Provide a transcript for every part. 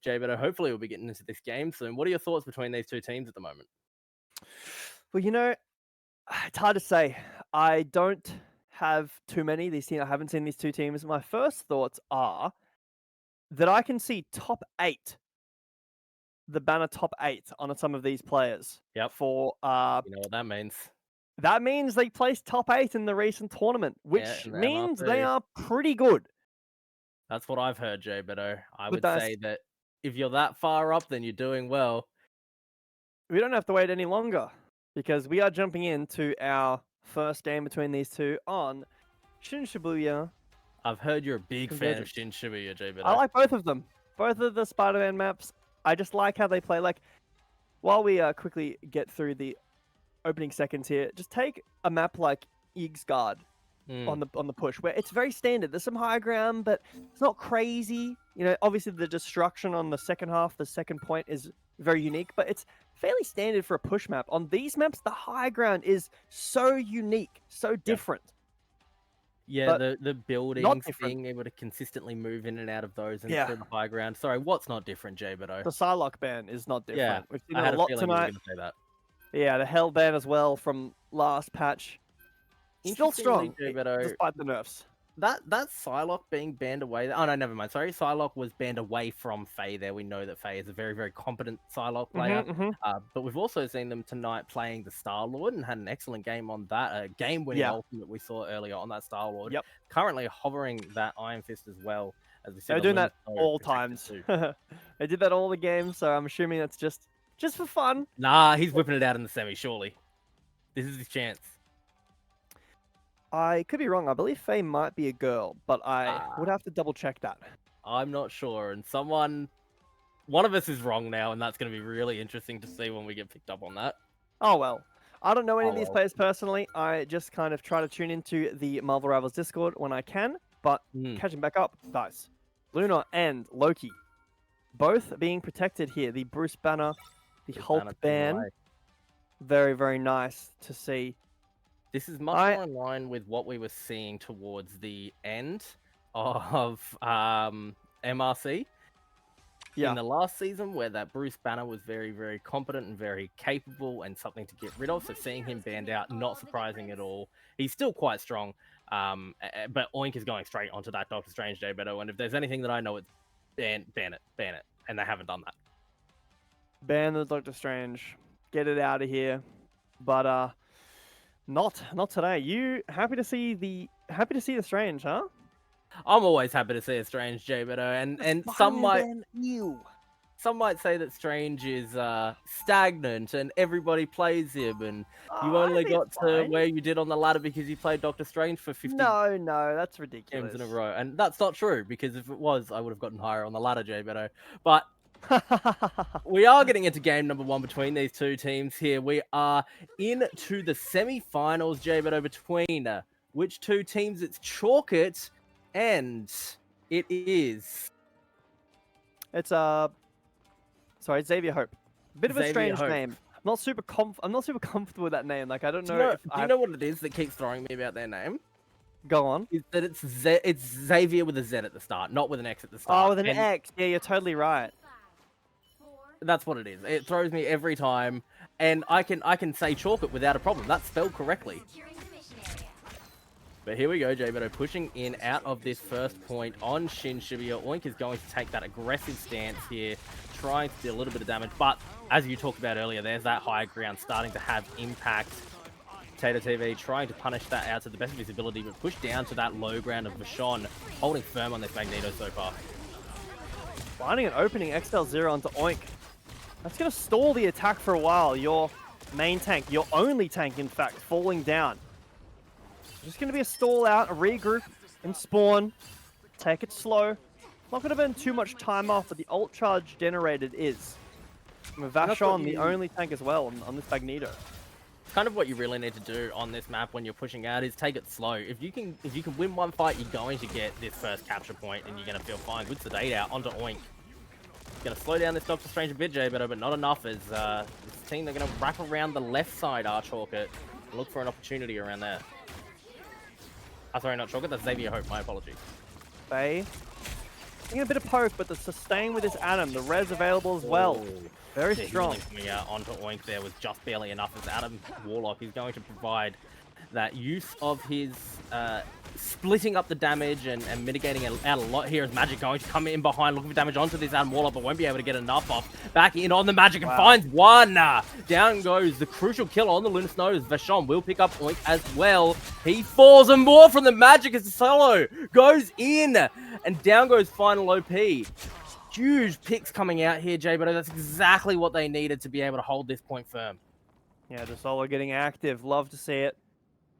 Jay, but hopefully we'll be getting into this game soon. What are your thoughts between these two teams at the moment? Well, it's hard to say. I don't have too many. I haven't seen these two teams. My first thoughts are that I can see the banner top eight on some of these players. Yep, For you know what that means. that means they placed top eight in the recent tournament, Yeah, which in the means they MRC. are pretty good. That's what I've heard, Jay Beto. I But would say that if you're that far up, then you're doing well. we don't have to wait any longer because we are jumping into our first game between these two on Shin Shibuya I've heard you're a big fan of Convergence. Shin Shibuya, Jay I Beto. like both of them. Both of the Spider-Man maps. I just like how they play. Like, while we quickly get through the opening seconds here, just take a map like Yggsgard on the push, where it's very standard. There's some high ground, but it's not crazy. Obviously the destruction on the second half, the second point is very unique, but it's fairly standard for a push map. On these maps, the high ground is so unique, so different. Yeah, But the not buildings, different. being able to consistently move in and out of those and Yeah. through the high ground. Sorry, what's not different, Jay Beto? The Psylocke ban is not Yeah, different. We've seen I it a had a lot feeling you were tonight. going to say that. Yeah, the Hell ban as well from last patch. Still Interestingly, strong, Jay Beto, despite the nerfs. that Psylocke being banned away. Oh no, never mind. Sorry, Psylocke was banned away from Faye. There, we know that Faye is a very, very competent Psylocke player. But we've also seen them tonight playing the Star Lord and had an excellent game on that. A game-winning Yeah. ultimate we saw earlier on that Star Lord. Yep. Currently hovering that Iron Fist as well as we see. They're the doing that Lunato all protected times. too. They did that all the games, so I'm assuming that's just for fun. Nah, he's whipping it out in the semi. Surely, this is his chance. I could be wrong. I believe Faye might be a girl, but I would have to double check that. I'm not sure, and one of us is wrong now, and that's going to be really interesting to see when we get picked up on that. Oh well. I don't know any of these well. players personally. I just kind of try to tune into the Marvel Rivals Discord when I can, but catching back up, guys. Luna and Loki, both being protected here. The Bruce Banner, the Hulk ban. Very, very nice to see. This is much more in line with what we were seeing towards the end of MRC. Yeah. In the last season, where that Bruce Banner was very, very competent and very capable and something to get rid of. So seeing him banned out, not surprising at all. He's still quite strong, but Oink is going straight onto that Doctor Strange Jay Beto. And if there's anything that I know, it's ban it. And they haven't done that. Ban the Doctor Strange. Get it out of here. But not today. You happy to see the Strange, huh? I'm always happy to see a Strange Jay Beto, and some might say that Strange is stagnant and everybody plays him, and you only got to where you did on the ladder because you played Doctor Strange for 50 No, that's ridiculous. games in a row, and that's not true, because if it was, I would have gotten higher on the ladder, Jay Beto. But we are getting into game number 1 between these two teams here. We are into the semi-finals, Jay Beto, between which two teams? It's Chalk It, and it is... It's Zavier Hope. Bit of a Zavier strange Hope. name. I'm not super comfortable with that name. Like, I don't know. Do you know what it is that keeps throwing me about their name? Go on. Is that it's Zavier with a Z at the start, not with an X at the start. Oh, with an X. Yeah, you're totally right. That's what it is. It throws me every time, and I can say Chalk It without a problem. That's spelled correctly. But here we go, Jay Beto pushing in out of this first point on Shin Shibuya. Oink is going to take that aggressive stance here, trying to do a little bit of damage. But as you talked about earlier, there's that high ground starting to have impact. Tater TV trying to punish that out to the best of his ability, but push down to that low ground of Vashon, holding firm on this Magneto so far. Finding an opening XL0 onto Oink. That's going to stall the attack for a while. Your main tank, your only tank, in fact, falling down. Just going to be a stall out, a regroup, and spawn. Take it slow. Not going to burn too much time off, but the ult charge generated is. With Vashon, the only tank as well on this Magneto. Kind of what you really need to do on this map when you're pushing out is take it slow. If you can win one fight, you're going to get this first capture point, and you're going to feel fine. Good sedate out onto Oink. Going to slow down this Doctor Strange a bit, Jay Beto, but not enough, as this team, they're going to wrap around the left side, Chalk It, and look for an opportunity around there. Sorry, not Chalk It, that's Zavier Hope, my apologies. Faye Getting a bit of poke, but the sustain with this Adam, the res available as well. Very The strong. healing coming out onto Oink there was just barely enough as Adam Warlock is going to provide that use of his splitting up the damage and mitigating it out a lot here as Magic going to come in behind looking for damage onto this Adam Warlock, but won't be able to get enough off. Back in on the Magic and finds one. Down goes the crucial kill on the Lunar Snow as Vachon will pick up Oink as well. He falls and more from the Magic as the solo goes in and down goes final OP. Huge picks coming out here, Jay, but that's exactly what they needed to be able to hold this point firm. Yeah, the solo getting active. Love to see it.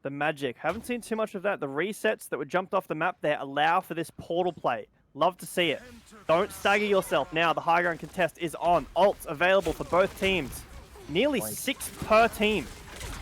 The Magic. Haven't seen too much of that. The resets that were jumped off the map there allow for this portal play. Love to see it. Don't stagger yourself now. The high ground contest is on. Ults available for both teams. Nearly 6 per team.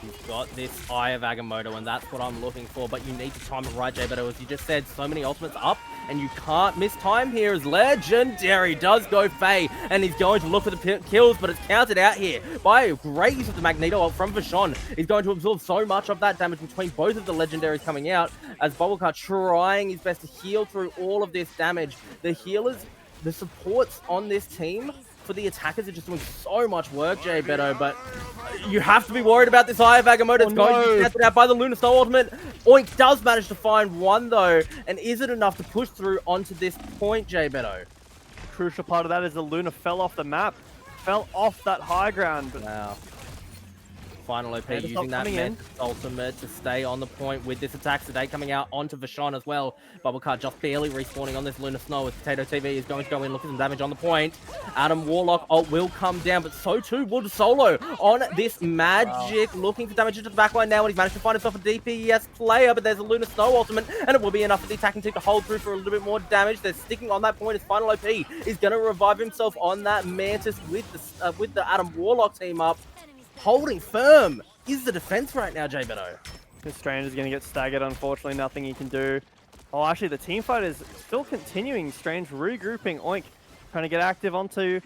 You've got this Eye of Agamotto, and that's what I'm looking for, but you need to time it right, Jay. But as you just said, so many ultimates up, and you can't miss time here as Legendary does go Faye, and he's going to look for the kills, but it's counted out here by a great use of the Magneto ult from Vachon. He's going to absorb so much of that damage between both of the Legendaries coming out, as Bubblecar trying his best to heal through all of this damage. The healers, the supports on this team, for the attackers are just doing so much work, Jay Beto, but you have to be worried about this Eye of Agamotto. It's going to be counted out by the Lunar Snow ultimate. Oink does manage to find one, though, and is it enough to push through onto this point, Jay Beto? Crucial part of that is the Luna fell off the map, fell off that high ground. But wow. Final OP using that Nemesis ultimate to stay on the point with this attack. Today coming out onto Vachon as well. Bubblecar just barely respawning on this Lunar Snow as Potato TV is going to go in, look at some damage on the point. Adam Warlock ult will come down, but so too would Solo on this Magic. Wow. Looking for damage into the backline now, and he's managed to find himself a DPS player, but there's a Lunar Snow ultimate, and it will be enough for the attacking team to hold through for a little bit more damage. They're sticking on that point as final OP is going to revive himself on that Mantis with the Adam Warlock team up. Holding firm is the defense right now, Jay Beto. This Strange is going to get staggered, unfortunately. Nothing he can do. Oh, actually, the team fight is still continuing. Strange regrouping. Oink trying to get active onto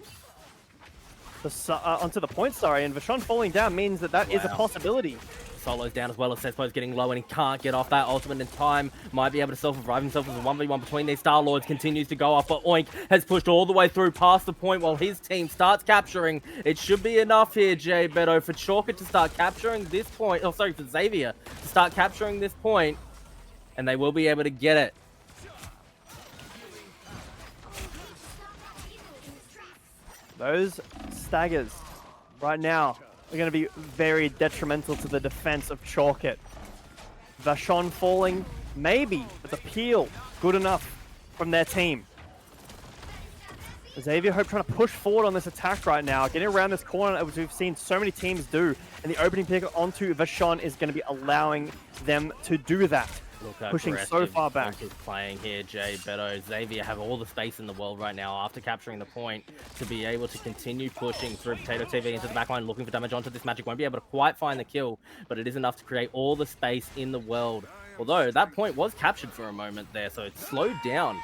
the point, sorry. And Vachon falling down means that is a possibility. Solo's down as well as Sespo's getting low and he can't get off that ultimate in time. Might be able to self-revive himself as a 1v1 between these Star-Lords. Continues to go up, but Oink has pushed all the way through past the point while his team starts capturing. It should be enough here, Jay Beto, for Chalker to start capturing this point. Oh, sorry, for Zavier to start capturing this point. And they will be able to get it. Those staggers right now are going to be very detrimental to the defense of Chalkit. Vachon falling, maybe, but the peel, good enough from their team. Zavier Hope trying to push forward on this attack right now, getting around this corner, as we've seen so many teams do, and the opening pick onto Vachon is going to be allowing them to do that. Pushing so far back. Is playing here, Jay Beto. Zavier have all the space in the world right now after capturing the point to be able to continue pushing through Potato TV into the backline, looking for damage onto this Magic. Won't be able to quite find the kill, but it is enough to create all the space in the world. Although that point was captured for a moment there, so it slowed down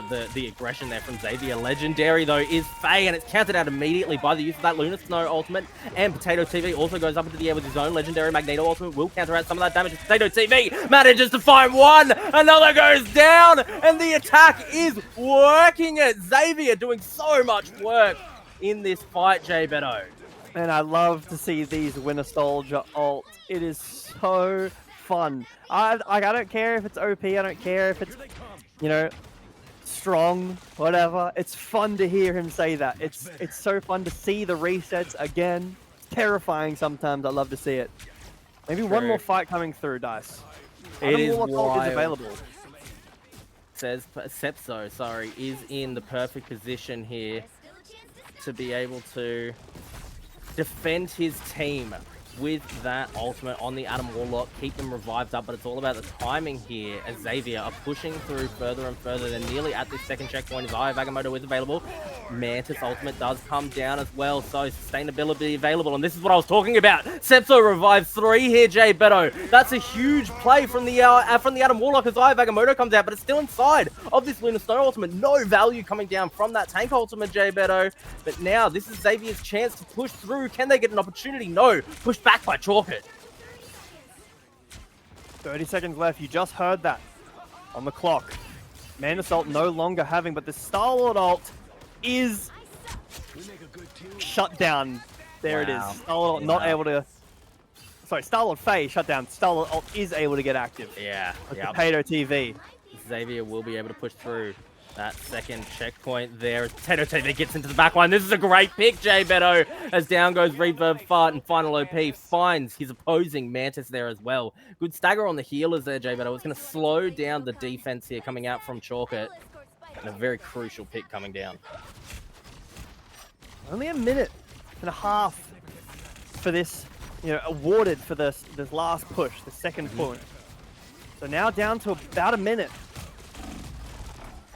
the aggression there from Zavier. Legendary, though, is Faye, and it's counted out immediately by the use of that Lunar Snow ultimate. And Potato TV also goes up into the air with his own Legendary Magneto ultimate. Will counter out some of that damage. Potato TV manages to find one. Another goes down, and the attack is working it. Zavier doing so much work in this fight, Jay Beto. And I love to see these Winter Soldier ults. It is so fun. I don't care if it's OP. I don't care if it's, you know, strong, whatever. It's fun to hear him say that. It's so fun to see the resets again. It's terrifying sometimes. I love to see it. Maybe one more fight coming through, Dice. It is wild. Is available. Says Sepso, sorry, is in the perfect position here to be able to defend his team with that ultimate on the Adam Warlock, keep them revived up, but it's all about the timing here as Zavier are pushing through further and further. They're nearly at this second checkpoint as Eye of Agamotto is available. Mantis ultimate does come down as well, so sustainability available, and this is what I was talking about. Sepso revives 3 here, Jay Beto. That's a huge play from the Adam Warlock as Eye of Agamotto comes out, but it's still inside of this Lunar Snow ultimate. No value coming down from that tank ultimate, Jay Beto. But now this is Zavier's chance to push through. Can they get an opportunity? No. Push back by Chalkit. 30 seconds left. You just heard that on the clock. Man Assault no longer having, but the Star-Lord ult is shut down. There it is. Wow. Star-Lord not able to... Sorry, Star-Lord Faye shut down. Star-Lord ult is able to get active. Yeah. With Yep. Potato TV. Zavier will be able to push through that second checkpoint there as Potato TV gets into the back line. This is a great pick, Jay Beto, as down goes Reverb Fart and Final OP finds his opposing Mantis there as well. Good stagger on the healers there, Jay Beto. It's going to slow down the defense here coming out from Chalkit. And a very crucial pick coming down. Only a minute and a half for this, you know, awarded for this last push, the second point. So now down to about a minute.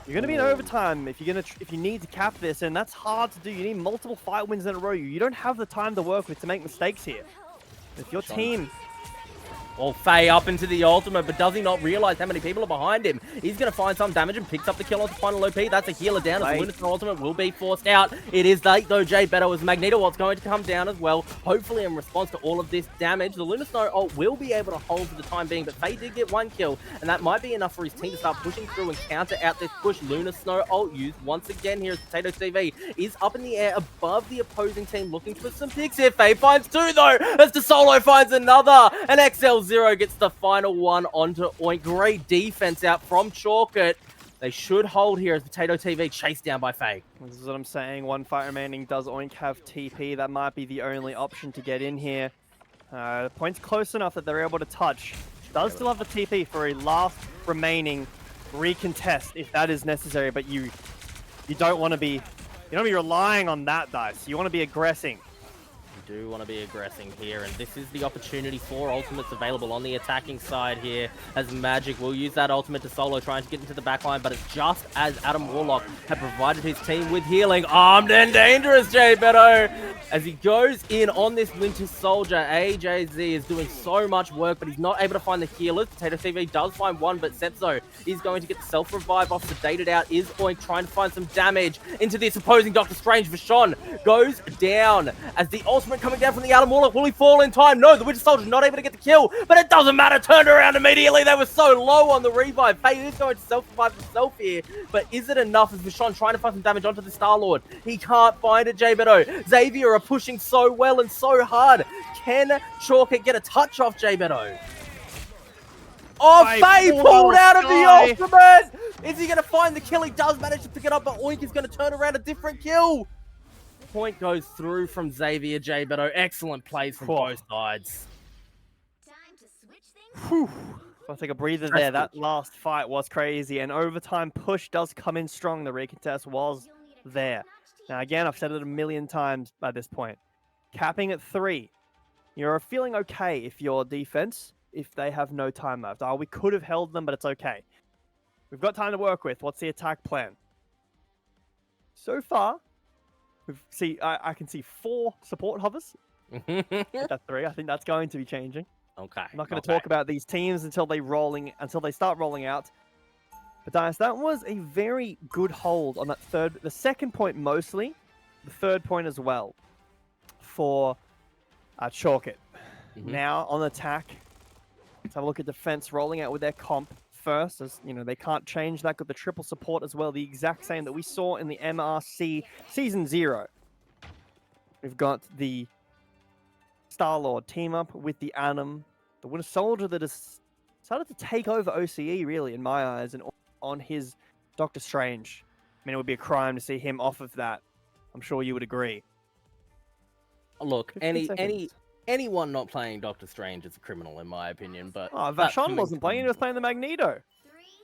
You're going to be in overtime if you need to cap this, and that's hard to do. You need multiple fight wins in a row. You don't have the time to work with to make mistakes here. If your team... Well, Faye up into the ultimate, but does he not realize how many people are behind him? He's going to find some damage and picks up the kill on the Final OP. That's a healer down as the Luna's ultimate will be forced out. It is late though, Jay Beto, as Magneto what's going to come down as well. Hopefully in response to all of this damage, the Lunar Snow ult will be able to hold for the time being, but Faye did get one kill, and that might be enough for his team to start pushing through and counter out this push. Lunar Snow ult used once again here as Potato TV is up in the air above the opposing team looking for some picks here. Faye finds two though, as the Solo finds another, and XL0 gets the final one onto Oink. Great defense out from Chalkit. They should hold here as Potato TV chased down by Faye. This is what I'm saying. One fight remaining. Does Oink have TP? That might be the only option to get in here. The point's close enough that they're able to touch. Does still have the TP for a last remaining recontest if that is necessary, but you don't want to be relying on that, Dice. You want to be aggressing. Do want to be aggressing here, and this is the opportunity for ultimates available on the attacking side here, as Magic will use that ultimate to solo, trying to get into the backline, but it's just as Adam Warlock had provided his team with healing. Armed and dangerous, Jay Beto, as he goes in on this Winter Soldier. AJZ is doing so much work, but he's not able to find the healers. Potato TV does find one, but Sepzo is going to get the self-revive off. Sedated out is Oink, trying to find some damage into this opposing Doctor Strange. Vashon goes down as the ultimate coming down from the Adam Warlock. Will he fall in time? No, the Winter Soldier's not able to get the kill, but it doesn't matter. Turned around immediately. They were so low on the revive. Faye is going to self-revive himself here, but is it enough as Vashon trying to find some damage onto the Star-Lord? He can't find it, Jay Beto. Zavier are pushing so well and so hard. Can Chalkit get a touch off Jay Beto? Oh, Faye pulled out of the ultimate! Is he going to find the kill? He does manage to pick it up, but Oink is going to turn around a different kill. Point goes through from Zavier, Jay Beto. Excellent plays from both sides. Whew. I'll take a breather there. That last fight was crazy, and overtime push does come in strong. The recontest was there. Now, again, I've said it a million times by this point. Capping at 3. You're feeling okay if your defense, if they have no time left. Oh, we could have held them, but it's okay. We've got time to work with. What's the attack plan? So far, I can see 4 support hovers. That's 3. I think that's going to be changing. Okay. I'm not going to talk about these teams until they start rolling out. But Dice, that was a very good hold on that the second point mostly, the third point as well, for Chalkit. Now on attack, let's have a look at defense rolling out with their comp first, as you know they can't change that. Got the triple support as well, the exact same that we saw in the MRC Season 0. We've got the Star-Lord team up with the Atom, the Winter Soldier that has started to take over OCE, really, in my eyes, and on his Doctor Strange. I mean, it would be a crime to see him off of that. I'm sure you would agree. Look, anyone not playing Doctor Strange is a criminal, in my opinion. But Vashon wasn't playing; he was playing the Magneto.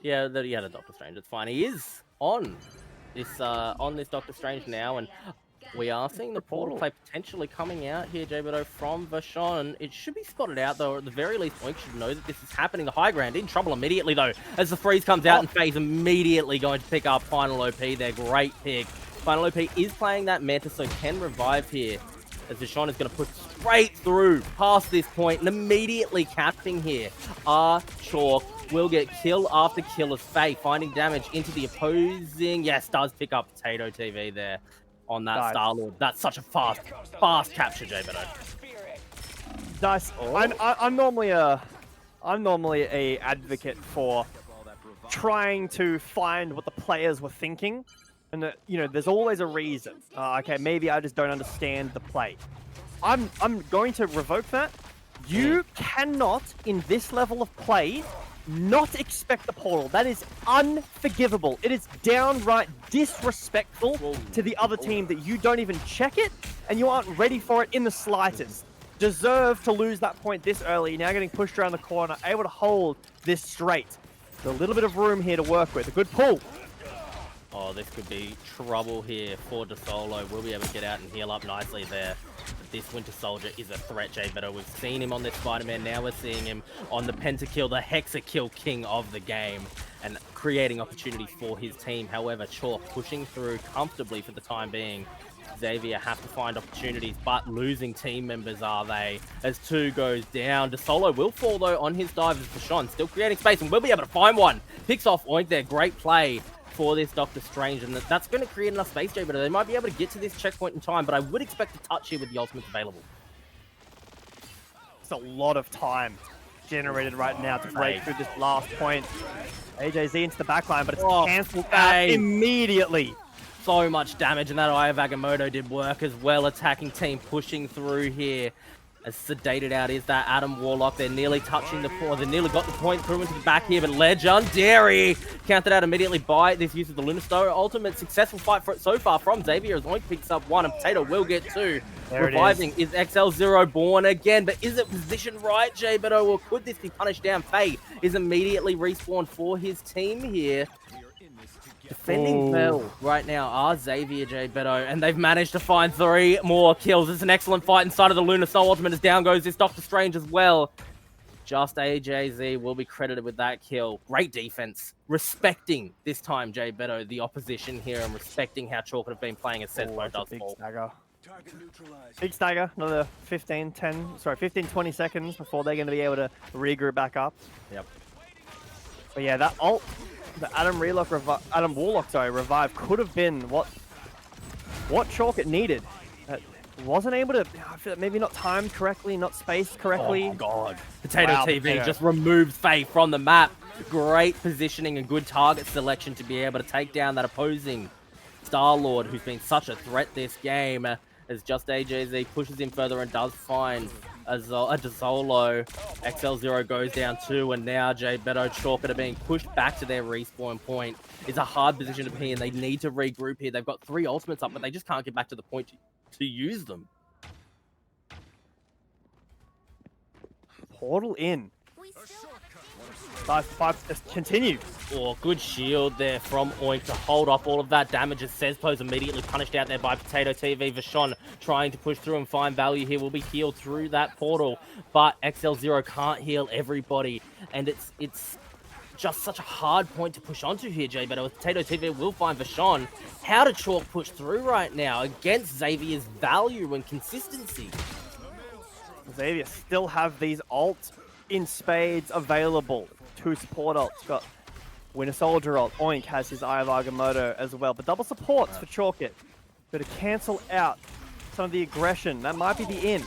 Yeah, he had a Doctor Strange. It's fine. He is on this Doctor Strange now, and we are seeing the portal play potentially coming out here, Jay Beto, from Vashon. It should be spotted out, though, or at the very least, Oink should know that this is happening. The high ground in trouble immediately, though, as the freeze comes out, and Faye's immediately going to pick up Final OP. Their great pick. Final OP is playing that Mantis, so can revive here, as Vashon is going to push straight through past this point and immediately capping here. Chalk will get kill after kill as Faye finding damage into the opposing. Yes, does pick up Potato TV there on that Star-Lord. That's such a fast capture, Jay Beto. Dice, I'm normally a advocate for trying to find what the players were thinking. And, there's always a reason. Okay, maybe I just don't understand the play. I'm going to revoke that. You cannot, in this level of play, not expect the portal. That is unforgivable. It is downright disrespectful to the other team that you don't even check it, and you aren't ready for it in the slightest. Deserve to lose that point this early. Now getting pushed around the corner, able to hold this straight. There's a little bit of room here to work with. A good pull. Oh, this could be trouble here for DeSolo. Will be able to get out and heal up nicely there. But this Winter Soldier is a threat, Jay Better. We've seen him on this Spider-Man. Now we're seeing him on the Pentakill, the Hexakill king of the game, and creating opportunities for his team. However, Chalk pushing through comfortably for the time being. Zavier have to find opportunities, but losing team members are they, as 2 goes down. DeSolo will fall, though, on his dive as Vashon, still creating space, and will be able to find one. Picks off Oink there. Great play for this Doctor Strange, and that's going to create enough space, Jay, but they might be able to get to this checkpoint in time, but I would expect a touch here with the ultimates available. It's a lot of time generated right now to break through this last point. AJZ into the backline, but it's cancelled out immediately. So much damage, and that Eye of Agamotto did work as well. Attacking team pushing through here. As sedated out is that Adam Warlock. They're nearly touching the point. They nearly got the point through into the back here, but Legendary counted out immediately by this use of the Lunar Star. Ultimate successful fight for it so far from Zavier as Oink picks up 1, and Potato will get 2. Reviving is XL0 born again, but is it positioned right, Jay Beto, or could this be punished down? Faye is immediately respawned for his team here. Defending well right now are Zavier, Jay Beto, and they've managed to find 3 more kills. It's an excellent fight inside of the Lunar Soul Ultimate as down goes this Doctor Strange as well. Just AJZ will be credited with that kill. Great defense. Respecting this time, Jay Beto, the opposition here, and respecting how Chalk have been playing as Sethbo does fall. Big stagger, another 15-20 seconds before they're going to be able to regroup back up. Yep. But yeah, that ult, the Adam Warlock revive could have been what Chalk it needed. Wasn't able to, I feel like maybe not timed correctly, not spaced correctly. Oh God. Potato TV just removes Faye from the map. Great positioning and good target selection to be able to take down that opposing Star-Lord, who's been such a threat this game, as just AJZ pushes him further and does find a DeSolo. XL0 goes down 2, and now Jay Beto Chalk are being pushed back to their respawn point. It's a hard position to be in. They need to regroup here. They've got 3 ultimates up, but they just can't get back to the point to use them. Portal in. 5 just continue. Oh, good shield there from Oink to hold off all of that damage as Sezpo's immediately punished out there by Potato TV. Vashon trying to push through and find value here will be healed through that portal, but XL0 can't heal everybody, and it's just such a hard point to push onto here, Jay Beto. Potato TV will find Vashon. How did Chalk push through right now against Zavier's value and consistency? Zavier still have these ults in spades available. 2 support ults. Got Winter Soldier ult. Oink has his Eye of Agamotto as well. But double supports for Chalkit. Got to cancel out some of the aggression. That might be the end.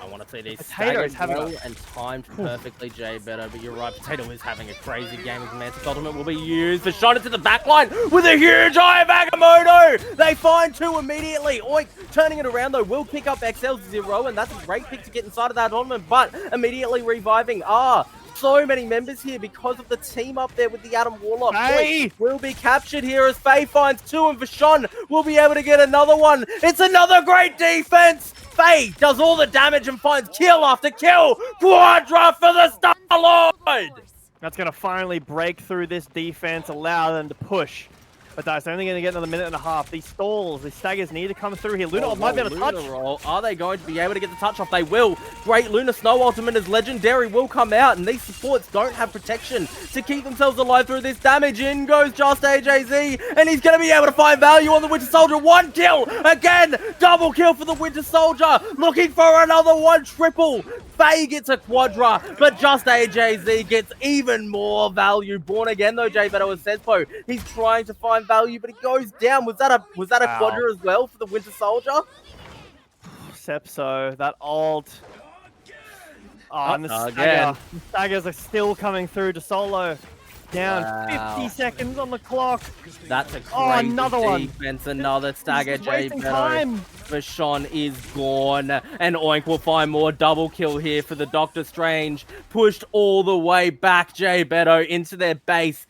I want to see these Potato is having well and timed perfectly, Jay Beto, but you're right, Potato is having a crazy game as Mantis Ultimate will be used for shot into the backline with a huge Eye of Agamotto! They find 2 immediately. Oink turning it around though will pick up XL0, and that's a great pick to get inside of that Ultimate, but immediately reviving. So many members here because of the team up there with the Adam Warlock. Faye will be captured here as Faye finds 2, and Vashon will be able to get another one. It's another great defense. Faye does all the damage and finds kill after kill. Quadra for the Star-Lord. That's going to finally break through this defense, allow them to push. But that's only going to get another 1.5 minutes. These stalls, these staggers need to come through here. Luna might be able to touch. Roll. Are they going to be able to get the touch off? They will. Great Lunar Snow Ultimate as Legendary will come out, and these supports don't have protection to keep themselves alive through this damage. In goes just AJZ, and he's going to be able to find value on the Winter Soldier. 1 kill again. Double kill for the Winter Soldier. Looking for another 1 triple. Faye gets a quadra, but just AJZ gets even more value. Born again though, Jay Beto as Sezpo. He's trying to find value, but he goes down. Was that a quadra as well for the Winter Soldier? Sepso, that ult. And the staggers are still coming through to Solo. Down 50 Wow. seconds on the clock. That's a Oh, crazy another one. defense. Another He's stagger, just Jay wasting Beto. time. Vashon is gone, and Oink will find more double kill here for the Doctor Strange. Pushed all the way back, Jay Beto, into their base.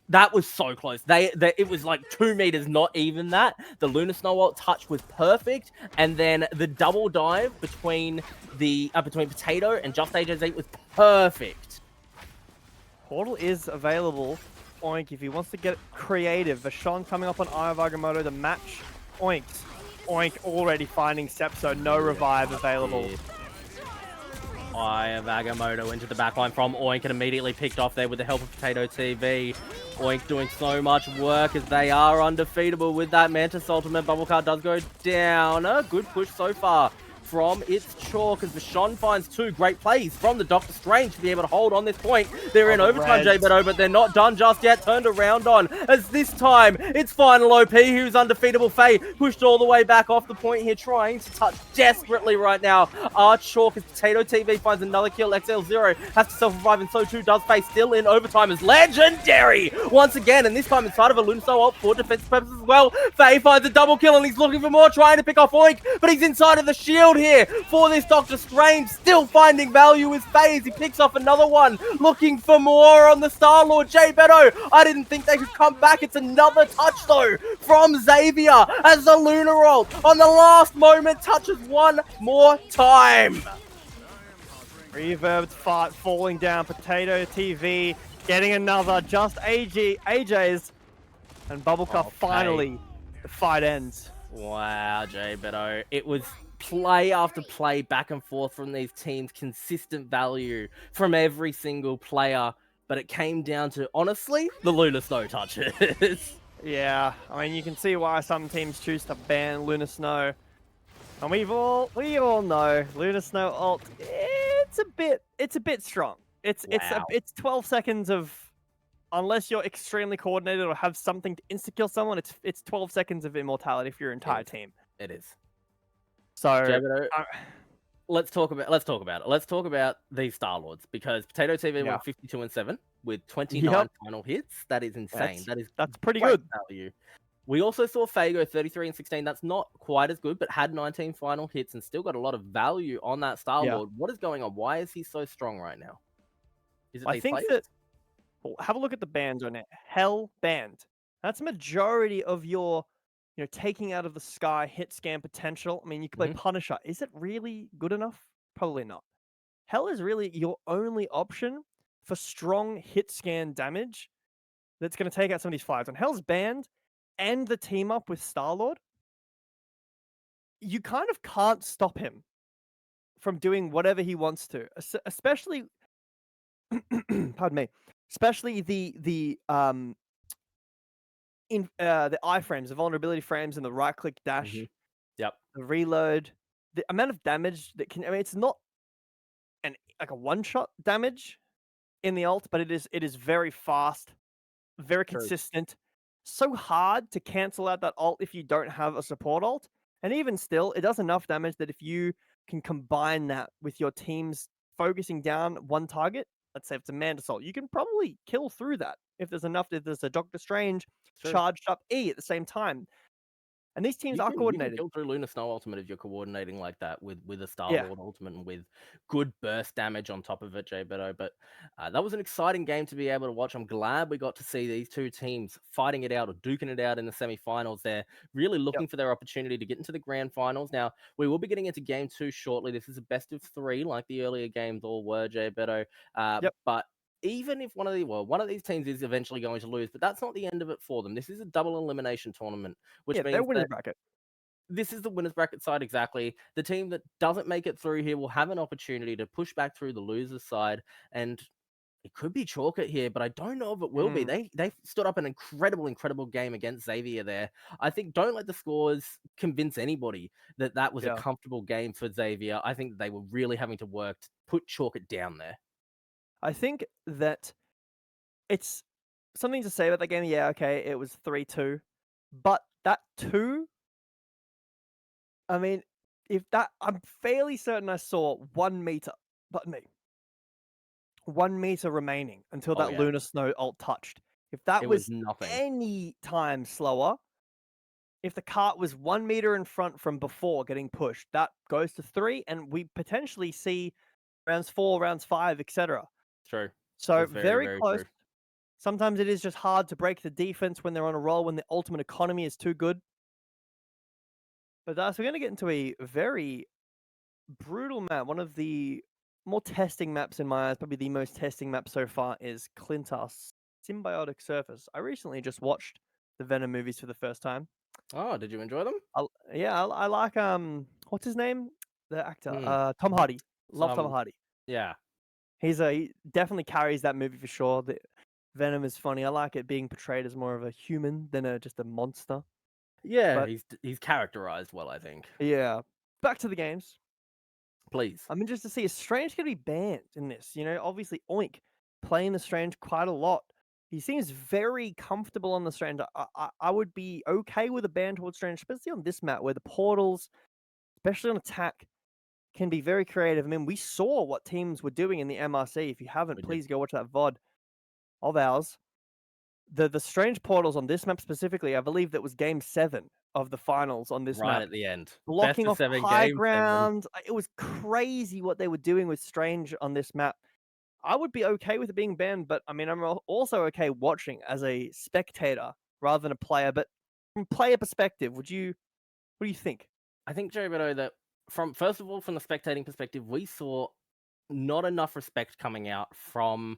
That was so close. It was like 2 meters, not even that. The Lunar Snow ult touch was perfect, and then the double dive between between Potato and Just AJZ was perfect. Portal is available. Oink, if he wants to get creative. Vashon coming up on Eye of Agamotto to match Oink's. Oink already finding Sepso, no revive available. Yeah. Eye of Agamotto into the backline from Oink and immediately picked off there with the help of Potato TV. Oink doing so much work as they are undefeatable with that Mantis ultimate. Bubble card does go down. A good push so far from its Chalk as Vashon finds 2 great plays from the Doctor Strange to be able to hold on this point. They're in overtime, Jay Beto, but they're not done just yet. Turned around on as this time it's final OP, who's undefeatable. Faye pushed all the way back off the point here, trying to touch desperately right now. Chalk as Potato TV finds another kill. XL0 has to self-revive, and so too does Faye. Still in overtime as legendary once again, and this time inside of a Lunar Soul ult for defensive purposes as well. Faye finds a double kill and he's looking for more, trying to pick off Oink, but he's inside of the shield here for this Doctor Strange. Still finding value with Faye as he picks off another one, looking for more on the Star-Lord. Jay Beto, I didn't think they could come back. It's another touch though from Zavier as the Lunar ult on the last moment touches one more time. Reverbed fart falling down. Potato TV getting another. Just AJ's. And Bubblecup finally, the fight ends. Wow, Jay Beto. It was play after play back and forth from these teams. Consistent value from every single player. But it came down to, honestly, the Lunar Snow touches. Yeah, I mean, you can see why some teams choose to ban Lunar Snow. And we all know Lunar Snow ult. It's a bit strong. It's 12 seconds of, unless you're extremely coordinated or have something to insta kill someone. It's 12 seconds of immortality for your entire team. It is. So Jay Beto, let's talk about it. Let's talk about these Star-Lords, because Potato TV went 52-7 with 29 final hits. That is insane. That's pretty good value. We also saw Faye go 33-16. That's not quite as good, but had 19 final hits and still got a lot of value on that Star-Lord. What is going on? Why is he so strong right now? Is it I think that, have a look at the bans on it. Hell banned. That's a majority of your, taking out of the sky hit scan potential. I mean, you can play Punisher. Is it really good enough? Probably not. Hell is really your only option for strong hit scan damage that's going to take out some of these fights. When Hell's banned and the team up with Star-Lord, you kind of can't stop him from doing whatever he wants to, especially pardon me, especially the iframes, the vulnerability frames, and the right click dash. Yep. The reload, the amount of damage that can, I mean, it's not like a one-shot damage in the ult, but it is very fast, very consistent. So hard to cancel out that ult if you don't have a support ult. And even still, it does enough damage that if you can combine that with your team's focusing down one target, let's say if it's a Mantis ult, you can probably kill through that if there's a Doctor Strange charged up E at the same time. And these teams are coordinated. You can kill through Lunar Snow Ultimate if you're coordinating like that with a Star-Lord Ultimate and with good burst damage on top of it, Jay Beto. But that was an exciting game to be able to watch. I'm glad we got to see these two teams fighting it out or duking it out in the semi-finals. They're really looking for their opportunity to get into the grand finals. Now, we will be getting into game 2 shortly. This is a best of 3, like the earlier games all were, Jay Beto. But even if one of these teams is eventually going to lose, but that's not the end of it for them. This is a double elimination tournament, which means they're winning bracket. This is the winners bracket side exactly. The team that doesn't make it through here will have an opportunity to push back through the losers side, and it could be chalk it here, but I don't know if it will be. They stood up an incredible game against Zavier there. I think don't let the scores convince anybody that was a comfortable game for Zavier. I think they were really having to work to put chalk it down there. I think that it's something to say about that game. Yeah, okay, it was 3-2. But that 2, I mean, I'm fairly certain I saw 1 meter, but me, 1 meter remaining until Oh that yeah, Lunar Snow ult touched. If that it was was nothing. any time slower, if the cart was 1 meter in front from before getting pushed, that goes to 3, and we potentially see rounds 4, rounds 5, etc. True. So That's very, very very close. true. Sometimes it is just hard to break the defense when they're on a roll, when the ultimate economy is too good. But thus, we're going to get into a very brutal map. One of the more testing maps in my eyes, probably the most testing map so far, is Clintar's Symbiotic Surface. I recently just watched the Venom movies for the first time. Oh, did you enjoy them? Yeah, I like what's his name? The actor, Hmm. Tom Hardy. Love Tom Some, Hardy. yeah, He definitely carries that movie for sure. The Venom is funny. I like it being portrayed as more of a human than just a monster. yeah. But He's characterized well, I think. yeah, back to the games. Please. I'm interested to see, is Strange going to be banned in this? You know, obviously Oink playing the Strange quite a lot. He seems very comfortable on the Strange. I would be okay with a ban towards Strange, especially on this map where the portals, especially on attack, can be very creative. I mean, we saw what teams were doing in the MRC. If you haven't, We did please go watch that VOD of ours. The Strange portals on this map specifically, I believe that was game 7 of the finals on this right map. at the end. Best Blocking of off 7, high game 7. ground. It was crazy what they were doing with Strange on this map. I would be okay with it being banned, but I mean, I'm also okay watching as a spectator rather than a player. But from player perspective, what do you think? I think, Joe Beto, that from first of all, from the spectating perspective, we saw not enough respect coming out from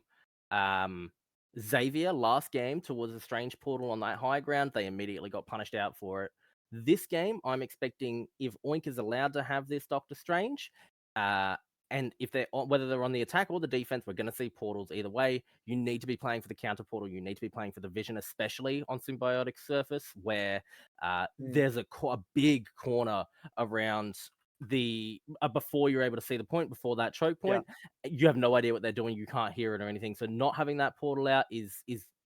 um, Zavier last game towards the Strange Portal on that high ground. They immediately got punished out for it. This game, I'm expecting if Oink is allowed to have this Doctor Strange, uh, and if whether they're on the attack or the defense, we're going to see portals either way. You need to be playing for the counter portal. You need to be playing for the vision, especially on Symbiotic Surface, where there's a big corner around the before you're able to see the point, before that choke Yeah. point. You have no idea what they're doing. You can't hear it or anything. So not having that portal out is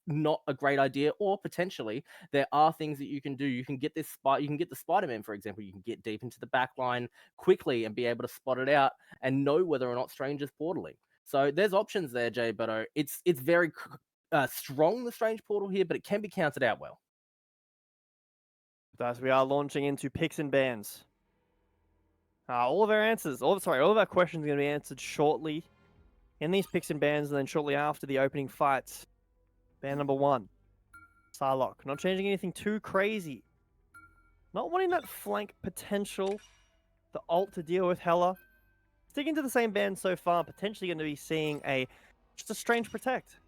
not a great idea. Or potentially there are things that you can do. You can get you can get the Spider-Man, for example. You can get deep into the back line quickly and be able to spot it out and know whether or not Strange is portaling. So there's options there, Jay. But it's very strong, the Strange portal here, but it can be counted out well. Thus, we are launching into picks and bans. All of our answers, all of our questions are going to be answered shortly in these picks and bans, and then shortly after the opening fights. Ban number 1, Psylocke. Not changing anything too crazy. Not wanting that flank potential, the ult to deal with Hela. Sticking to the same ban so far, potentially going to be seeing just a Strange Protect.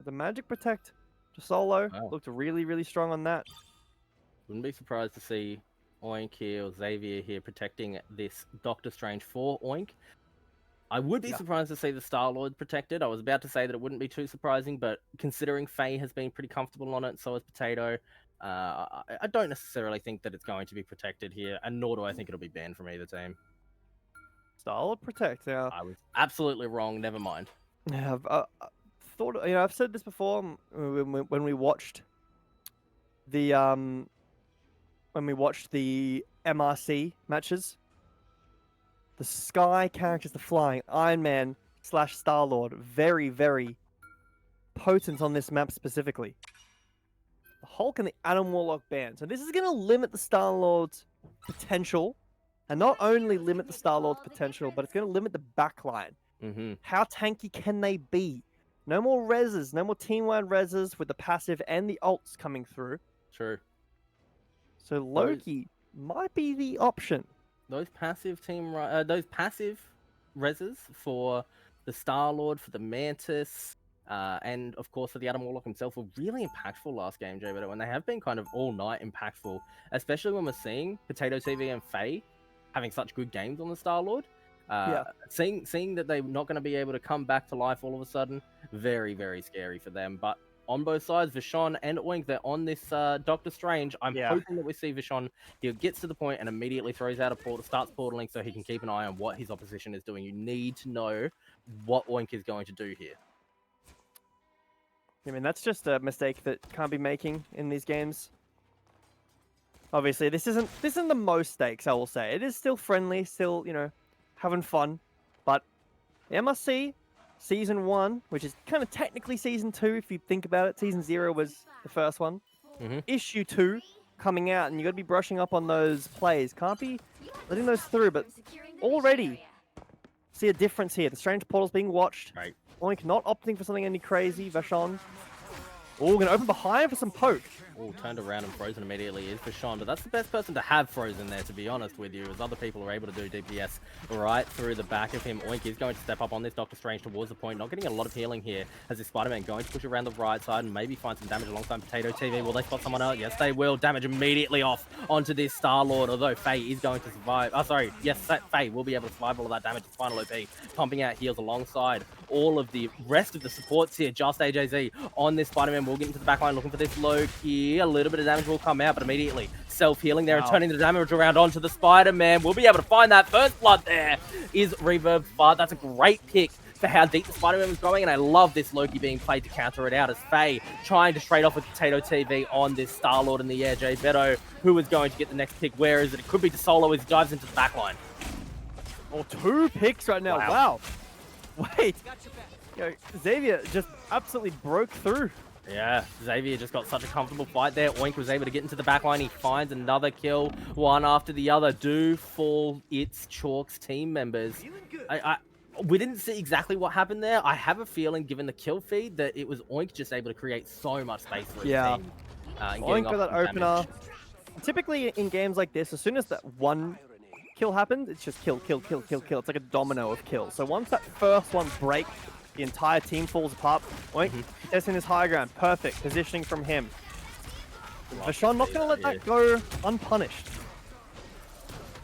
The Magic Protect to solo. Wow. Looked really, really strong on that. Wouldn't be surprised to see Oink here or Zavier here protecting this Doctor Strange for Oink. I would be surprised to see the Star-Lord protected. I was about to say that it wouldn't be too surprising, but considering Faye has been pretty comfortable on it, so has Potato, I don't necessarily think that it's going to be protected here, and nor do I think it'll be banned from either team. Star-Lord Protect. Now, I was absolutely wrong. Never mind. I've thought, I've said this before when we watched the MRC matches. The Sky characters, the flying Iron Man / Star-Lord, very, very potent on this map specifically. The Hulk and the Adam Warlock band. So this is going to limit the Star-Lord's potential, and not only limit the Star-Lord's potential, but it's going to limit the backline. Mm-hmm. How tanky can they be? No more reses, no more team-wide reses with the passive and the ults coming through. True. So Loki might be the option. Those passive those passive reses for the Star-Lord, for the Mantis, and of course for the Adam Warlock himself were really impactful last game, Jay. But when they have been kind of all night impactful, especially when we're seeing Potato TV and Faye having such good games on the Star-Lord. Seeing that they're not going to be able to come back to life all of a sudden, very, very scary for them. But on both sides, Vishon and Oink, they're on this Doctor Strange. I'm hoping that we see Vishon. He gets to the point and immediately throws out a portal, starts portaling so he can keep an eye on what his opposition is doing. You need to know what Oink is going to do here. I mean, that's just a mistake that can't be making in these games. Obviously, this isn't the most stakes, I will say. It is still friendly, still, having fun. But the MRC, Season 1, which is kind of technically Season 2 if you think about it. Season 0 was the first one. Issue 2 coming out, and you got to be brushing up on those plays. Can't be letting those through, but already see a difference here. The Strange Portal's being watched. Right. Oink not opting for something any crazy. Vashon. Oh, going to open behind for some poke. Oh, turned around and frozen immediately is for Sean, but that's the best person to have frozen there, to be honest with you, as other people are able to do DPS right through the back of him. Oink is going to step up on this Doctor Strange towards the point, not getting a lot of healing here, as this Spider-Man going to push around the right side and maybe find some damage alongside Potato TV. Will they spot someone else? Yes, they will. Damage immediately off onto this Star-Lord, although Faye is going to survive. Oh, sorry. Yes, Faye will be able to survive all of that damage. It's final OP, pumping out heals alongside all of the rest of the supports here. Just AJZ on this Spider-Man. We'll get into the backline looking for this Loki. A little bit of damage will come out, but immediately self-healing there and turning the damage around onto the Spider-Man. We'll be able to find that first blood there is Reverb, but that's a great pick for how deep the Spider-Man was going, and I love this Loki being played to counter it out as Faye trying to trade off with Potato TV on this Star-Lord in the air. Jay Beto, who is going to get the next pick? Where is it? It could be to Solo as he dives into the backline. Oh, 2 picks right now. Wow. Wait. Yo, Zavier just absolutely broke through. Yeah, Zavier just got such a comfortable fight there. Oink was able to get into the backline. He finds another kill, one after the other. Do fall its Chalk's team members. We didn't see exactly what happened there. I have a feeling, given the kill feed, that it was Oink just able to create so much space for his team. Oink with that opener. Typically in games like this, as soon as that one kill happens, it's just kill, kill, kill, kill, kill. It's like a domino of kills. So once that first one breaks, the entire team falls apart. Oink, testing his high ground. Perfect positioning from him. Vashon not going to let that go unpunished.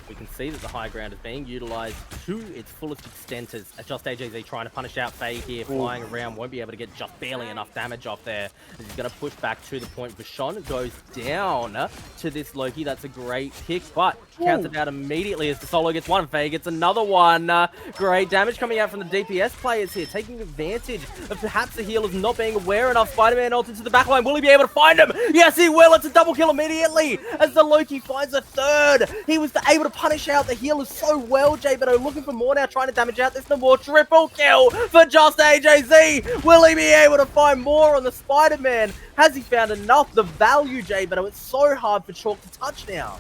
We can see that the high ground is being utilized to its fullest extent as Just AJZ trying to punish out Faye here, flying around, won't be able to get just barely enough damage off there. As he's going to push back to the point. Vashon goes down to this Loki. That's a great pick, but countered out immediately as the Solo gets one. Faye gets another one. Great damage coming out from the DPS players here, taking advantage of perhaps the healers not being aware enough. Spider-Man ulted to the backline. Will he be able to find him? Yes, he will. It's a double kill immediately as the Loki finds a third. He was able to punish out the healers so well. Jay Beto looking for more now, trying to damage out this no more. Triple kill for Just AJZ. Will he be able to find more on the Spider-Man? Has he found enough? The value, Jay Beto. It's so hard for Chalk to touch now.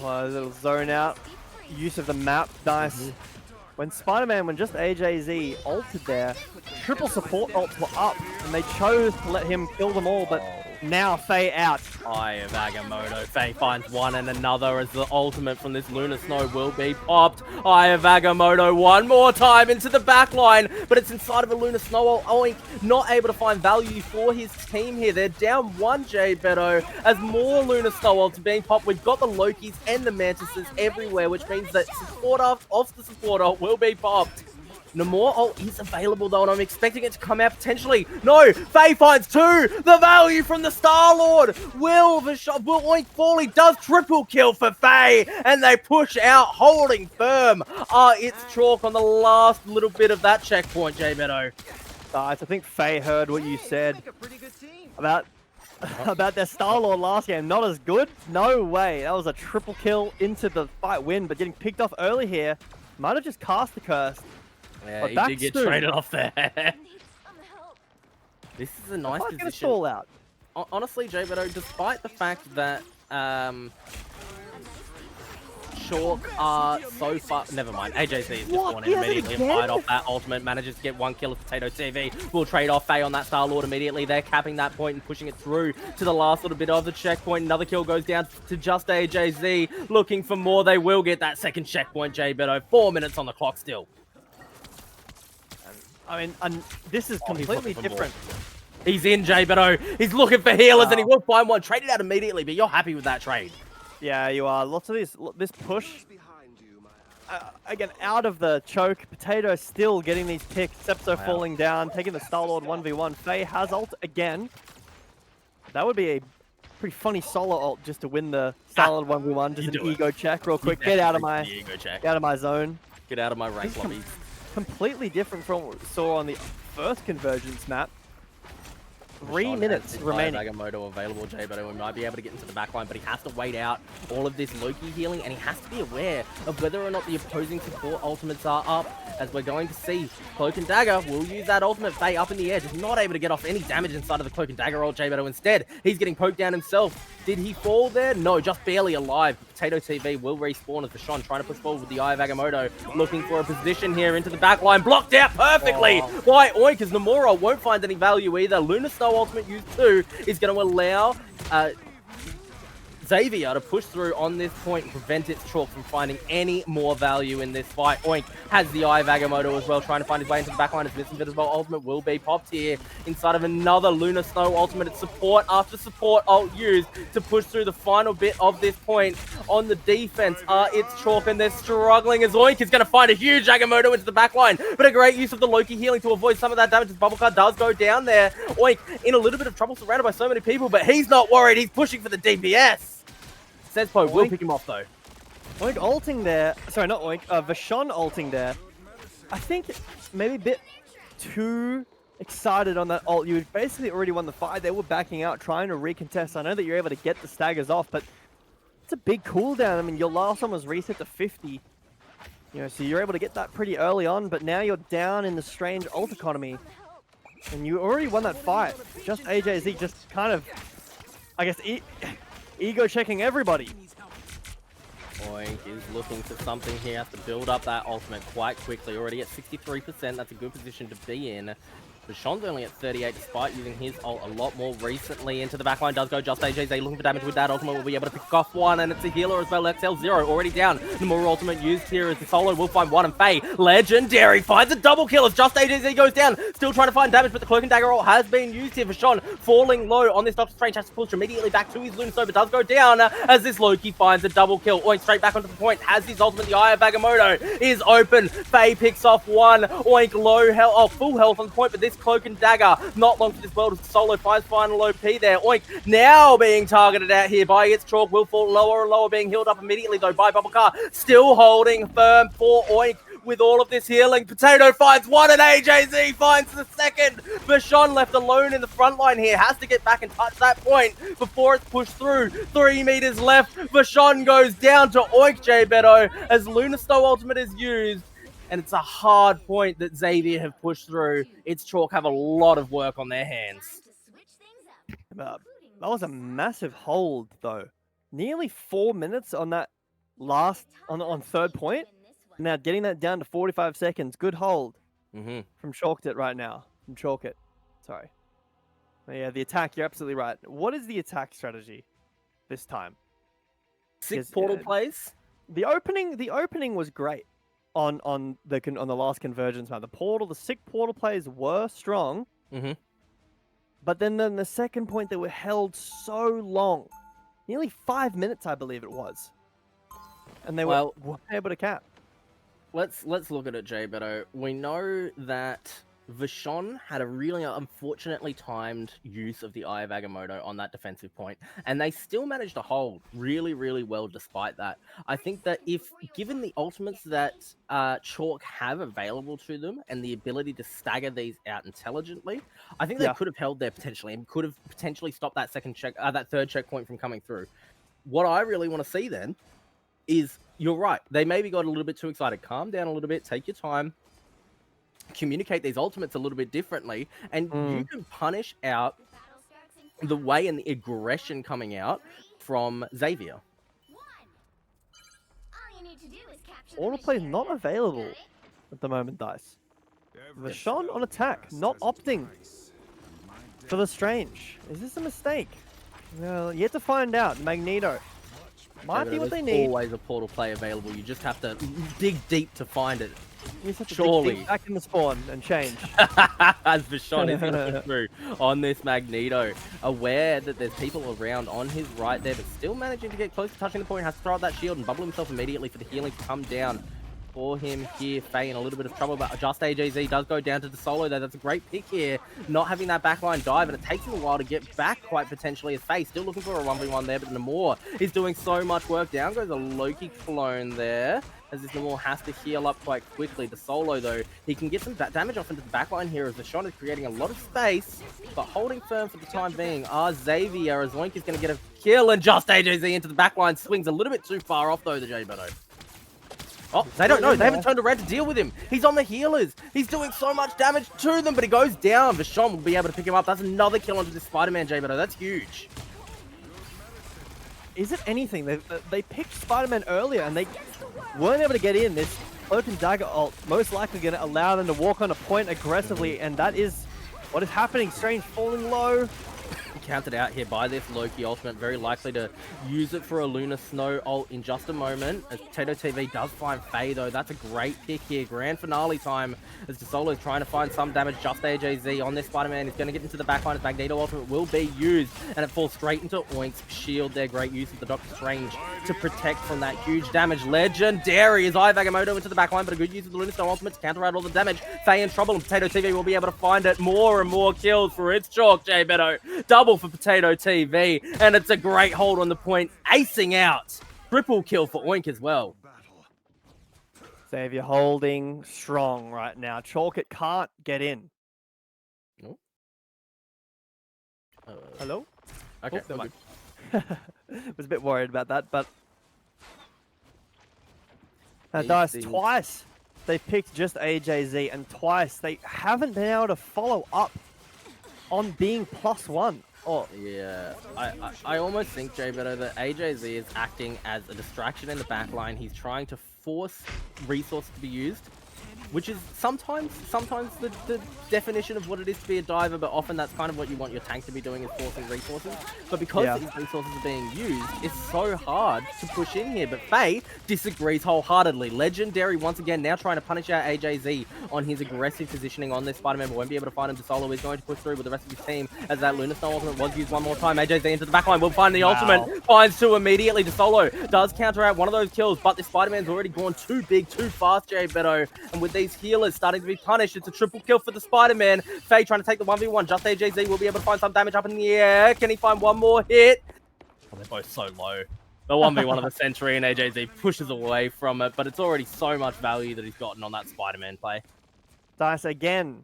Oh, a little zone out. Use of the map. Nice. When Just AJZ ulted there, triple support ults were up, and they chose to let him kill them all, but now Faye out. Eye of Agamotto. Faye finds one and another as the ultimate from this Lunar Snow will be popped. Eye of Agamotto one more time into the back line, but it's inside of a Lunar Snow. Oink not able to find value for his team here. They're down one, Jay Beto, as more Lunar Snow ults are being popped. We've got the Lokis and the Mantises everywhere, which means that supporter off the supporter will be popped. Namor ult is available though, and I'm expecting it to come out potentially. No, Faye finds 2. The value from the Star-Lord. Will Oink fall? He does triple kill for Faye, and they push out, holding firm. It's Chalk on the last little bit of that checkpoint, Jay Beto. Guys, I think Faye heard what you said about their Star-Lord last game. Not as good? No way. That was a triple kill into the fight win, but getting picked off early here. Might have just cast the curse. Yeah, he did get traded off there. This is a nice position. Stall out. Honestly, Jay Beto, despite the fact that Chalk are so far... Never mind, AJC is just gone in immediately and fired off that ultimate. Manages to get one kill of Potato TV. Will trade off Faye on that Star-Lord immediately. They're capping that point and pushing it through to the last little bit of the checkpoint. Another kill goes down to Just AJZ. Looking for more. They will get that second checkpoint, Jay Beto. 4 minutes on the clock still. I mean, this is completely different. He's in, Jay Beto. He's looking for healers, and he will find one. Trade it out immediately, but you're happy with that trade. Yeah, you are. Lots of this push. Again, out of the choke. Potato still getting these picks. Sepso falling down, taking the Star-Lord 1v1. Faye has ult again. That would be a pretty funny solo ult just to win the Star-Lord 1v1. Just an ego check real quick. Get out of my zone. Get out of my rank lobbies. Completely different from what we saw on the first Convergence map. 3 minutes remaining. Agamotto available, Jay, but we might be able to get into the backline, but he has to wait out all of this Loki healing, and he has to be aware of whether or not the opposing support ultimates are up, as we're going to see Cloak and Dagger will use that ultimate Faye up in the air, just not able to get off any damage inside of the Cloak and Dagger roll, Jay, but instead, he's getting poked down himself. Did he fall there? No, just barely alive. Potato TV will respawn as Vashon trying to push forward with the Eye of Agamotto, looking for a position here into the backline, blocked out perfectly by Oink, as Nomura won't find any value either. Lunar Snow Ultimate Use 2 is going to allow Zavier to push through on this point and prevent its Chalk from finding any more value in this fight. Oink has the Eye of Agamotto as well, trying to find his way into the backline as Missing as well. Ultimate will be popped here inside of another Lunar Snow Ultimate. It's support after support ult used to push through the final bit of this point. On the defense it's Chalk, and they're struggling as Oink is going to find a huge Agamotto into the backline, but a great use of the Loki healing to avoid some of that damage as Bubblecard does go down there. Oink in a little bit of trouble, surrounded by so many people, but he's not worried. He's pushing for the DPS. Sespo will pick him off though. Oink ulting there. Sorry, not Oink. Vashon ulting there. I think maybe a bit too excited on that ult. You had basically already won the fight. They were backing out, trying to recontest. I know that you're able to get the staggers off, but it's a big cooldown. I mean, your last one was reset to 50. You know, so you're able to get that pretty early on, but now you're down in the strange ult economy. And you already won that fight. Just AJZ just kind of, I guess, ego checking everybody. Oink is looking for something here, has to build up that ultimate quite quickly. Already at 63%, that's a good position to be in. Vashon's only at 38 despite using his ult a lot more recently. Into the backline does go just AJZ, looking for damage with that ultimate. Will be able to pick off one, and it's a healer as well. XL0 already down. The more ultimate used here as the solo will find one, and Faye, legendary, finds a double kill as just AJZ goes down. Still trying to find damage, but the Cloak and Dagger ult has been used here. Vashon falling low on this Doctor Strange, has to push immediately back to his Lunar Snow, but does go down as this Loki finds a double kill. Oink straight back onto the point, has his ultimate. The Eye of Agamotto is open. Faye picks off one. Oink low health, full health on the point, but this Cloak and Dagger, not long for this world, as Solo finds final OP there. Oink now being targeted out here by its Chalk, will fall lower and lower, being healed up immediately though by Bubblecard, still holding firm for Oink. With all of this healing, Potato finds one and AJZ finds the second. Vashon left alone in the front line here, has to get back and touch that point before it's pushed through. 3 meters left, Vashon goes down to Oink, J Beto, as Lunar Snow Ultimate is used. And it's a hard point that Zavier have pushed through. Its Chalk have a lot of work on their hands. That was a massive hold, though. Nearly 4 minutes on that last, on third point. Now getting that down to 45 seconds. Good hold from Chalked It right now. From Chalk It. Sorry. But yeah, the attack, you're absolutely right. What is the attack strategy this time? 6 portal plays? The opening was great. On the last convergence map, the 6 portal plays were strong, but then the second point they were held so long, nearly 5 minutes, I believe it was, and they were able to cap. Let's look at it, Jay Beto. We know that Vashon had a really unfortunately timed use of the Eye of Agamotto on that defensive point, and they still managed to hold really, really well despite that. I think that if given the ultimates that Chalk have available to them and the ability to stagger these out intelligently, I think they could have held there potentially and could have potentially stopped that that third checkpoint from coming through. What I really want to see then is, you're right, they maybe got a little bit too excited. Calm down a little bit, take your time, communicate these ultimates a little bit differently, and you can punish out the way and the aggression coming out from Zavier. Auto play is not available at the moment, Dice. Vashon on attack, not opting for the Strange. Is this a mistake? Well, you have to find out. Magneto might be what they need. There's always a portal play available. You just have to dig deep to find it. You just have to dig deep back in the spawn and change. As Vashon is going to push through on this Magneto, aware that there's people around on his right there, but still managing to get close to touching the point, has to throw out that shield and bubble himself immediately for the healing to come down. for him here. Faye in a little bit of trouble, but just AJZ does go down to the solo there. That's a great pick here. Not having that backline dive, and it takes him a while to get back quite potentially as Faye still looking for a 1v1 there, but Namor is doing so much work. Down goes a Loki clone there, as this Namor has to heal up quite quickly. The solo, though, he can get some damage off into the backline here as the shot is creating a lot of space, but holding firm for the time being are Zavier, as Oink is going to get a kill, and just AJZ into the backline. Swings a little bit too far off, though, the J-Beto. Oh, they don't know. They haven't turned around to deal with him. He's on the healers. He's doing so much damage to them, but he goes down. Vashon will be able to pick him up. That's another kill onto this Spider-Man, J-Beto. That's huge. Is it anything? They picked Spider-Man earlier, and they weren't able to get in. This Cloak and Dagger ult most likely going to allow them to walk on a point aggressively, and that is what is happening. Strange falling low. Counted out here by this Loki ultimate, very likely to use it for a Lunar Snow ult in just a moment. As Potato TV does find Faye, though, that's a great pick here. Grand finale time as DeSolo is trying to find some damage. Just AJZ on this Spider-Man is going to get into the backline as Magneto ultimate will be used, and it falls straight into Oink's shield there. Great use of the Doctor Strange to protect from that huge damage. Legendary is Agamotto into the backline, but a good use of the Lunar Snow ultimate to counter out all the damage. Faye in trouble, and Potato TV will be able to find it. More and more kills for its chalk, J-Beto. Double for Potato TV, and it's a great hold on the point, acing out. Triple kill for Oink as well. Zavier holding strong right now. Chalk it can't get in. Oh. Hello? Okay, oh, was a bit worried about that, but Dice, twice they've picked just AJZ, and twice they haven't been able to follow up on being +1. Oh. Yeah, I almost think, J-Beto, that AJZ is acting as a distraction in the backline. He's trying to force resources to be used, which is sometimes the definition of what it is to be a diver, but often that's kind of what you want your tank to be doing, is forcing resources. But because these resources are being used, it's so hard to push in here. But Faye disagrees wholeheartedly. Legendary once again now trying to punish out AJZ on his aggressive positioning on this Spider-Man, but won't be able to find him. To solo is going to push through with the rest of his team as that Lunar Snow ultimate was used one more time. AJZ into the backline will find the ultimate, finds two immediately. To solo does counter out one of those kills, but this Spider-Man's already gone too big, too fast, J-Beto, and with these healers starting to be punished, it's a triple kill for the Spider-Man. Faye trying to take the 1v1. Just AJZ will be able to find some damage up in the air. Can he find one more hit? Oh, they're both so low. The 1v1 of the Sentry, and AJZ pushes away from it, but it's already so much value that he's gotten on that Spider-Man play. Dice again.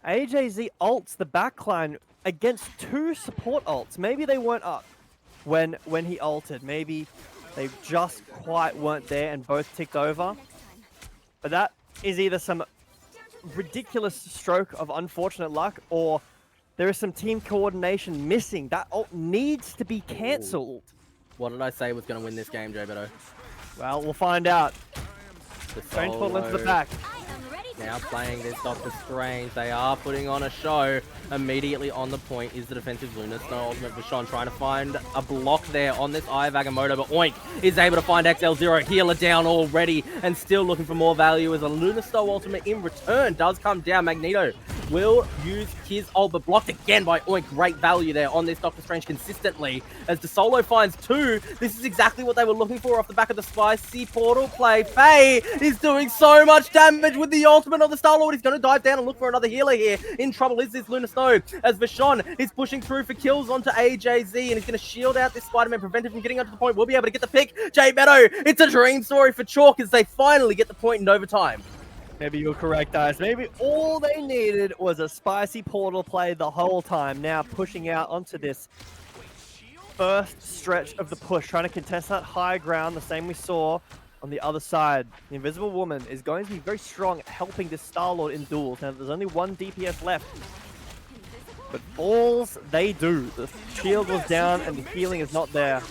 AJZ ults the backline against two support ults. Maybe they weren't up when he ulted. Maybe they just quite weren't there and both ticked over. But that is either some ridiculous stroke of unfortunate luck, or there is some team coordination missing. That ult needs to be cancelled. What did I say was going to win this game, J-Beto? Well, we'll find out. Strange portal into the back. Now playing this Doctor Strange. They are putting on a show. Immediately on the point is the defensive Lunar Snow ultimate. Vashon trying to find a block there on this Eye of Agamotto, but Oink is able to find XL0. Healer down already, and still looking for more value as a Lunar Snow ultimate in return does come down. Magneto will use his ult, but blocked again by Oink. Great value there on this Doctor Strange consistently. As DeSolo finds two, this is exactly what they were looking for off the back of the spicy portal play. Faye is doing so much damage with the ultimate on the Star-Lord. He's going to dive down and look for another healer here. In trouble is this Lunar Snow, as Vashon is pushing through for kills onto AJZ, and he's going to shield out this Spider-Man, prevent him from getting onto the point. We'll be able to get the pick. J-Beto, it's a dream story for Chalk as they finally get the point in overtime. Maybe you're correct, guys. Maybe all they needed was a spicy portal play the whole time. Now pushing out onto this first stretch of the push, trying to contest that high ground, the same we saw on the other side. The Invisible Woman is going to be very strong at helping this Star-Lord in duels. Now there's only one DPS left, but alls they do. The shield was down and the healing is not there.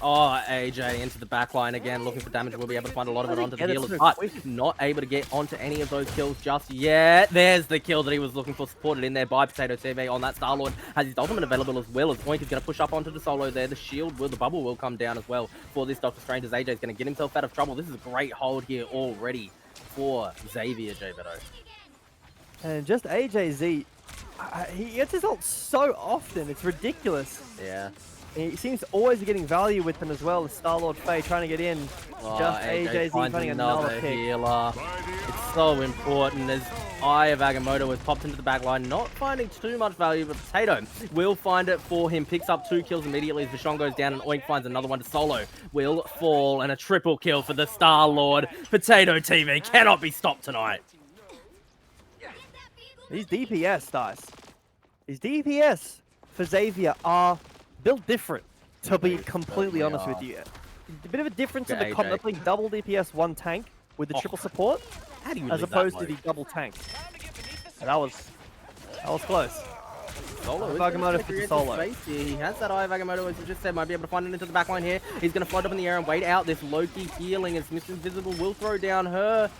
Oh, AJ into the backline again, looking for damage. We'll be able to find a lot of it onto the healers, but not able to get onto any of those kills just yet. There's the kill that he was looking for, supported in there by Potato TV on that Star-Lord. Has his ultimate available as well, as Oink is going to push up onto the solo there. The shield the bubble will come down as well for this Doctor Strange, as AJ is going to get himself out of trouble. This is a great hold here already for Zavier, J-Beto. And just AJZ, he gets his ult so often, it's ridiculous. Yeah. He seems to always be getting value with them as well. The Star-Lord Faye trying to get in. Oh, Just AJ AJZ finds finding another pick. healer. It's so important as Eye of Agamotto has popped into the back line, not finding too much value, but Potato will find it for him. Picks up 2 kills immediately as Vashon goes down and Oink finds another one to solo. Will fall and a triple kill for the Star-Lord. Potato TV cannot be stopped tonight. These DPS, guys. These DPS for Zavier are built different, to be completely honest with you. A bit of a difference in the comp. They're playing double DPS, 1 tank with the triple support, as opposed to the double tank. And that was close. Solo Agamotto for the solo. He has that Eye of Agamotto, as you just said, might be able to find it into the backline here. He's going to float up in the air and wait out this Loki healing as Miss Invisible will throw down her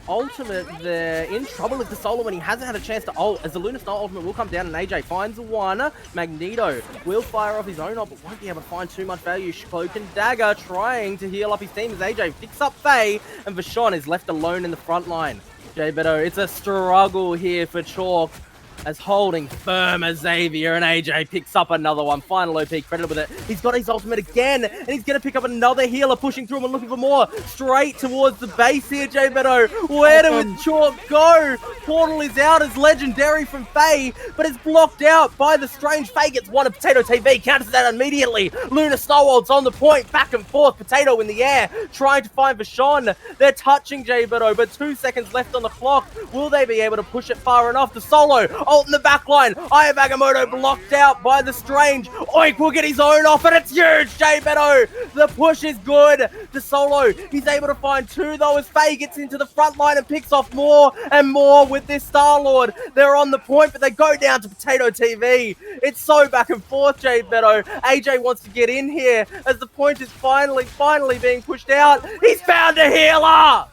ultimate. They're in trouble with the solo when he hasn't had a chance to ult, as the Lunar Star ultimate will come down and AJ finds one. Magneto will fire off his own ult, but won't be able to find too much value. Cloak and Dagger trying to heal up his team as AJ picks up Faye, and Vashon is left alone in the front line. Jay Beto, it's a struggle here for Chalk, as holding firm as Zavier, and AJ picks up another one. Final OP credited with it. He's got his ultimate again, and he's going to pick up another healer, pushing through him and looking for more. Straight towards the base here, Jay Beto. Where did Chalk go? Portal is out as Legendary from Faye, but it's blocked out by the Strange. Faye gets one of Potato TV, counters that immediately. Lunar Starwold's on the point, back and forth. Potato in the air, trying to find Vashon. They're touching Jay Beto, but 2 seconds left on the clock. Will they be able to push it far enough? The solo ult in the back line. Eye of Agamotto blocked out by the Strange. Oink will get his own off, and it's huge. Jay Beto, the push is good. The solo, he's able to find 2 though, as Faye gets into the front line and picks off more and more with this Star-Lord. They're on the point, but they go down to Potato TV. It's so back and forth, Jay Beto. AJ wants to get in here as the point is finally being pushed out. He's found a healer.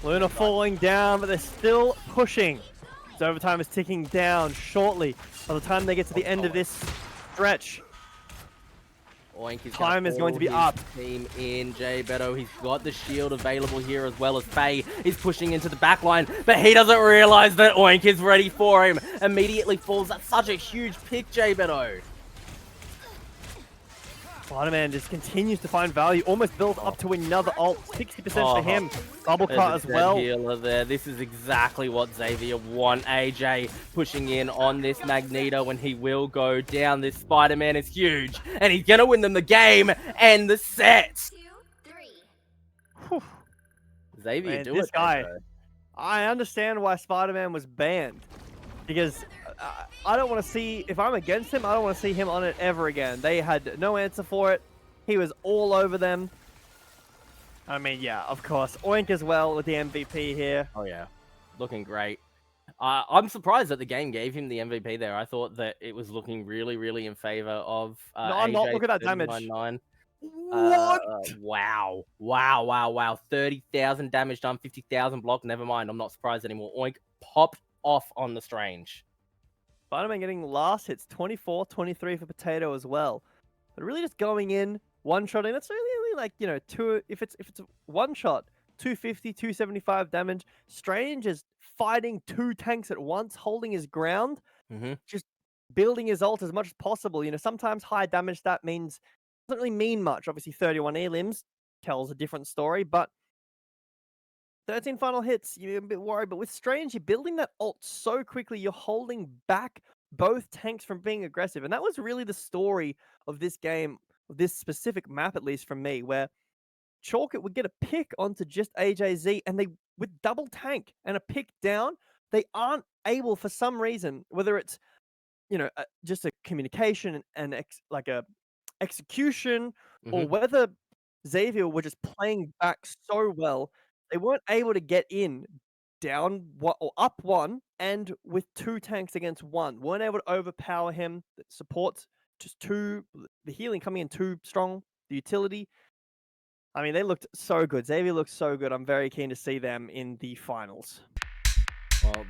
Luna falling down, but they're still pushing. Overtime is ticking down shortly. By the time they get to the end of this stretch, time is going to be up. Team in Jay Beto. He's got the shield available here, as well as Faye is pushing into the back line, but he doesn't realize that Oink is ready for him. Immediately falls. That's such a huge pick, Jay Beto. Spider-Man just continues to find value, almost built up to another ult, 60% for him. Bubble cut as well. Healer there. This is exactly what Zavier want. AJ pushing in on this Magneto, and he will go down. This Spider-Man is huge, and he's gonna win them the game and the set. 2, 3. Zavier, Man, do this it, guy. though. I understand why Spider-Man was banned, because I don't want to see, if I'm against him, I don't want to see him on it ever again. They had no answer for it. He was all over them. I mean, yeah, of course. Oink as well with the MVP here. Oh, yeah. Looking great. I'm surprised that the game gave him the MVP there. I thought that it was looking really in favor of No, I'm not. Look at that damage. 39.9. What? Wow. 30,000 damage done, 50,000 block. Never mind. I'm not surprised anymore. Oink popped off on the Strange. Spider-Man getting last hits, 24, 23 for Potato as well. But really just going in, one-shotting. That's really like, you know, if it's a one-shot, 250, 275 damage. Strange is fighting 2 tanks at once, holding his ground, just building his ult as much as possible. You know, sometimes high damage stat doesn't really mean much. Obviously, 31 elims tells a different story, but 13 final hits, you're a bit worried, but with Strange, you're building that ult so quickly, you're holding back both tanks from being aggressive. And that was really the story of this game, of this specific map, at least from me, where Chalk would get a pick onto just AJZ, and they, with double tank and a pick down, they aren't able, for some reason, whether it's, you know, just a communication and like a execution, or whether Zavier were just playing back so well, they weren't able to get in down or up 1 and with 2 tanks against 1. Weren't able to overpower him. The supports just too, the healing coming in too strong. The utility. I mean, they looked so good. Zavier looked so good. I'm very keen to see them in the finals. Well,